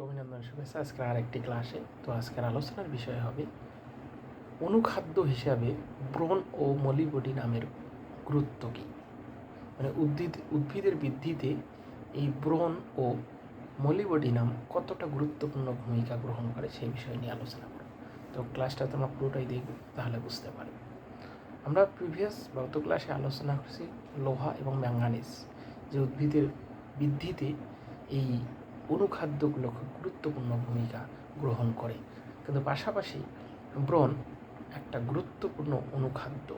অভিনন্দন, শুভেচ্ছা। আজকের আরেকটি ক্লাসে তো আজকের আলোচনার বিষয় হবে অনুখাদ্য হিসাবে ব্রণ ও মলিবডিনামের গুরুত্ব কী। মানে উদ্ভিদের বৃদ্ধিতে এই ব্রণ ও মলিবডিনাম কতটা গুরুত্বপূর্ণ ভূমিকা গ্রহণ করে সেই বিষয় নিয়ে আলোচনা করব। তো ক্লাসটা তোমরা পুরোটাই দেখবে, তাহলে বুঝতে পারবে। আমরা গত ক্লাসে আলোচনা করছি লোহা এবং ম্যাঙ্গানিজ, যে উদ্ভিদের বৃদ্ধিতে এই অনুখাদ্যগুলো খুব গুরুত্বপূর্ণ ভূমিকা গ্রহণ করে। কিন্তু পাশাপাশি ব্রণ একটা গুরুত্বপূর্ণ অনুখাদ্য,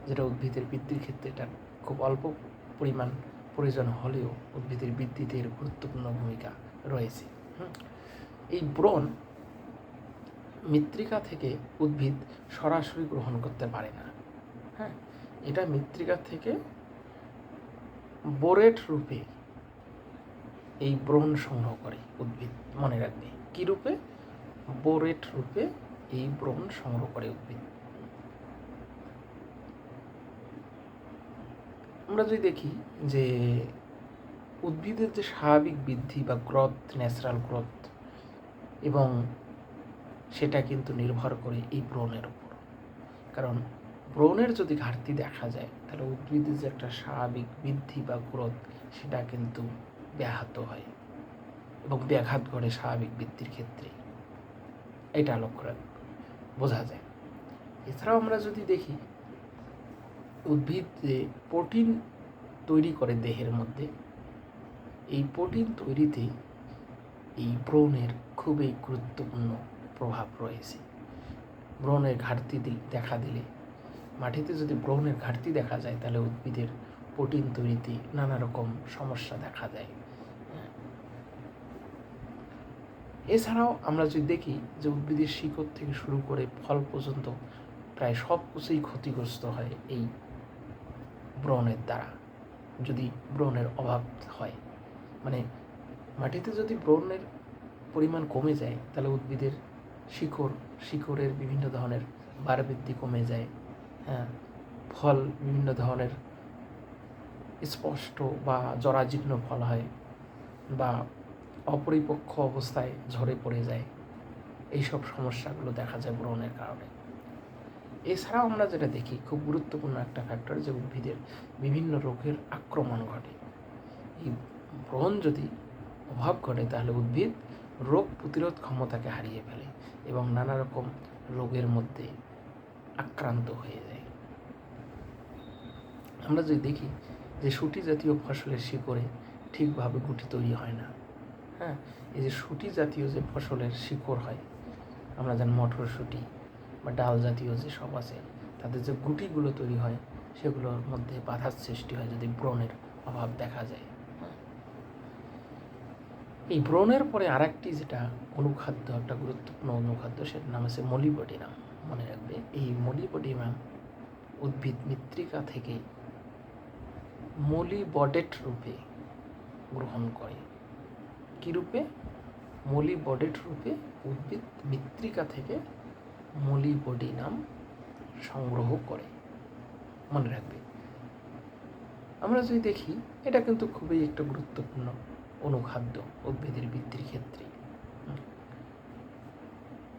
যেটা উদ্ভিদের বৃদ্ধির ক্ষেত্রে এটা খুব অল্প পরিমাণ প্রয়োজন হলেও উদ্ভিদের বৃদ্ধিতে এর গুরুত্বপূর্ণ ভূমিকা রয়েছে। এই ব্রণ মৃত্তিকা থেকে উদ্ভিদ সরাসরি গ্রহণ করতে পারে না। এটা মৃত্তিকা থেকে বোরেট রূপে এই ব্রণ সংগ্রহ করে উদ্ভিদ। মনে রাখবে, কী রূপে? বোরেট রূপে এই ব্রণ সংগ্রহ করে উদ্ভিদ। আমরা যদি দেখি যে উদ্ভিদের যে স্বাভাবিক বৃদ্ধি বা গ্রোথ, ন্যাচারাল গ্রোথ, এবং সেটা কিন্তু নির্ভর করে এই ব্রণের উপর। কারণ ব্রণের যদি ঘাটতি দেখা যায় তাহলে উদ্ভিদের যে একটা স্বাভাবিক বৃদ্ধি বা গ্রোথ সেটা কিন্তু ব্যাহত হয় এবং ব্যাঘাত ঘটে স্বাভাবিক বৃদ্ধির ক্ষেত্রে। এটা লক্ষ্য বোঝা যায়। এছাড়াও আমরা যদি দেখি উদ্ভিদ যে প্রোটিন তৈরি করে দেহের মধ্যে, এই প্রোটিন তৈরিতে এই ব্রণের খুবই গুরুত্বপূর্ণ প্রভাব রয়েছে। ব্রণের ঘাটতি দেখা দিলে, মাটিতে যদি ব্রণের ঘাটতি দেখা যায় তাহলে উদ্ভিদের প্রোটিন তৈরিতে নানা রকম সমস্যা দেখা যায়। এছাড়াও আমরা যদি দেখি যে উদ্ভিদের শিকড় থেকে শুরু করে ফল পর্যন্ত প্রায় সব কিছুই ক্ষতিগ্রস্ত হয় এই ব্রণের দ্বারা, যদি ব্রণের অভাব হয়। মানে মাটিতে যদি ব্রণের পরিমাণ কমে যায় তাহলে উদ্ভিদের শিকড়ের বিভিন্ন ধরনের বাড়বৃদ্ধি কমে যায়। ফল বিভিন্ন ধরনের স্পষ্ট বা জরাজীর্ণ ফল হয় বা অপরিপক্ক অবস্থায় ঝরে পড়ে যায়। এইসব সমস্যাগুলো দেখা যায় ব্রণের কারণে। এছাড়াও আমরা যেটা দেখি খুব গুরুত্বপূর্ণ একটা ফ্যাক্টর, যে উদ্ভিদের বিভিন্ন রোগের আক্রমণ ঘটে। এই ব্রণ যদি অভাব ঘটে তাহলে উদ্ভিদ রোগ প্রতিরোধ ক্ষমতাকে হারিয়ে ফেলে এবং নানা রকম রোগের মধ্যে আক্রান্ত হয়ে যায়। আমরা যদি দেখি যে শুঁটি জাতীয় ফসলের শিকড়ে ঠিকভাবে গুটি তৈরি হয় না। এই যে শুঁটি জাতীয় যে ফসলের শিকড় হয়, আমরা জানি মটরশুঁটি বা ডাল জাতীয় যে সব আছে, তাদের যে গুটিগুলো তৈরি হয় সেগুলোর মধ্যে বাধার সৃষ্টি হয় যদি ব্রণের অভাব দেখা যায়। এই ব্রণের পরে আরেকটি যেটা অনুখাদ্য, একটা গুরুত্বপূর্ণ অনুখাদ্য, সেটার নাম আছে মলিবডিনাম। মনে রাখবে, এই মলিবডিনাম উদ্ভিদ মৃত্তিকা থেকে মলিবডেট রূপে গ্রহণ করে। কী রূপে? মলিবডেট রূপে উদ্ভিদ মৃত্তিকা থেকে মলিবডিনাম সংগ্রহ করে। মনে রাখবে, আমরা যদি দেখি এটা কিন্তু খুবই একটা গুরুত্বপূর্ণ অনুখাদ্য উদ্ভিদের বৃদ্ধির ক্ষেত্রে।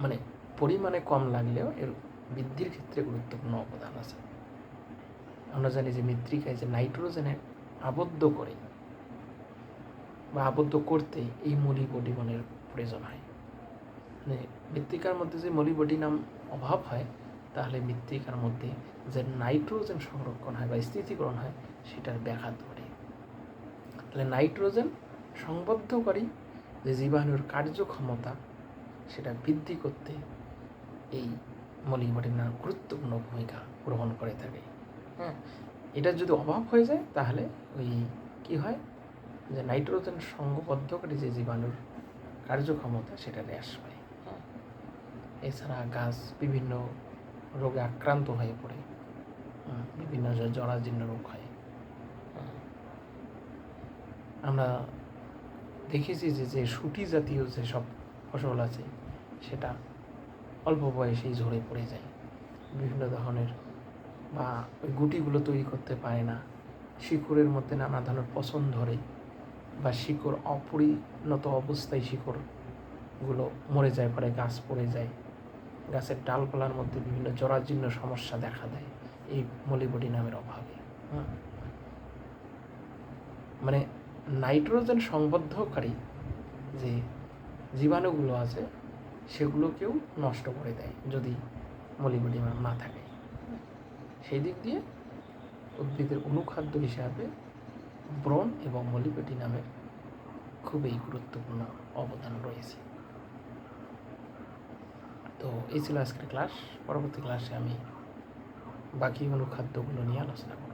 মানে পরিমাণে কম লাগলেও এর বৃদ্ধির ক্ষেত্রে গুরুত্বপূর্ণ অবদান আছে। আমরা জানি যে মৃত্তিকায় যে নাইট্রোজেনে আবদ্ধ করে বা আবদ্ধ করতে এই মলিবডিনামের প্রয়োজন হয়। মানে মৃত্তিকার মধ্যে যে মলিবডিনাম অভাব হয় তাহলে মৃত্তিকার মধ্যে যে নাইট্রোজেন সংরক্ষণ হয় বা স্থিতিকরণ হয় সেটার ব্যাঘাত ঘটে। তাহলে নাইট্রোজেন সংবদ্ধকারী যে জীবাণুর কার্যক্ষমতা সেটা বৃদ্ধি করতে এই মলিবডিনাম গুরুত্বপূর্ণ ভূমিকা গ্রহণ করে থাকে। এটা যদি অভাব হয়ে যায় তাহলে ওই কী হয়, যে নাইট্রোজেন সংবদ্ধকারী যে জীবাণুর কার্যক্ষমতা সেটা হ্রাস পায়। এছাড়া গাছ বিভিন্ন রোগে আক্রান্ত হয়ে পড়ে, বিভিন্ন জরাজীর্ণ রোগ হয়। আমরা দেখেছি যে শুঁটি জাতীয় যে সব ফসল আছে সেটা অল্প বয়সেই ঝরে পড়ে যায় বিভিন্ন ধরনের, বা ওই গুটিগুলো তৈরি করতে পারে না, শিকড়ের মধ্যে নানা ধরনের পচন ধরে, বা শিকড় অপরিণত অবস্থায় শিকড়গুলো মরে যায়, পরে গাছ পড়ে যায়, গাছের ডালপালার মধ্যে বিভিন্ন জরাজীর্ণ সমস্যা দেখা দেয় এই মলিবডিনামের অভাবে। মানে নাইট্রোজেন সংবদ্ধকারী যে জীবাণুগুলো আছে সেগুলোকেও নষ্ট করে দেয় যদি মলিবডিনাম না থাকে। সেই দিক দিয়ে উদ্ভিদের অনুখাদ্য হিসাবে ব্রোন এবং মলিবডিনামের খুবই গুরুত্বপূর্ণ অবদান রয়েছে। তো এই ছিল আজকের ক্লাস। পরবর্তী ক্লাসে আমি বাকি অনুখাদ্যগুলো নিয়ে আলোচনা করব।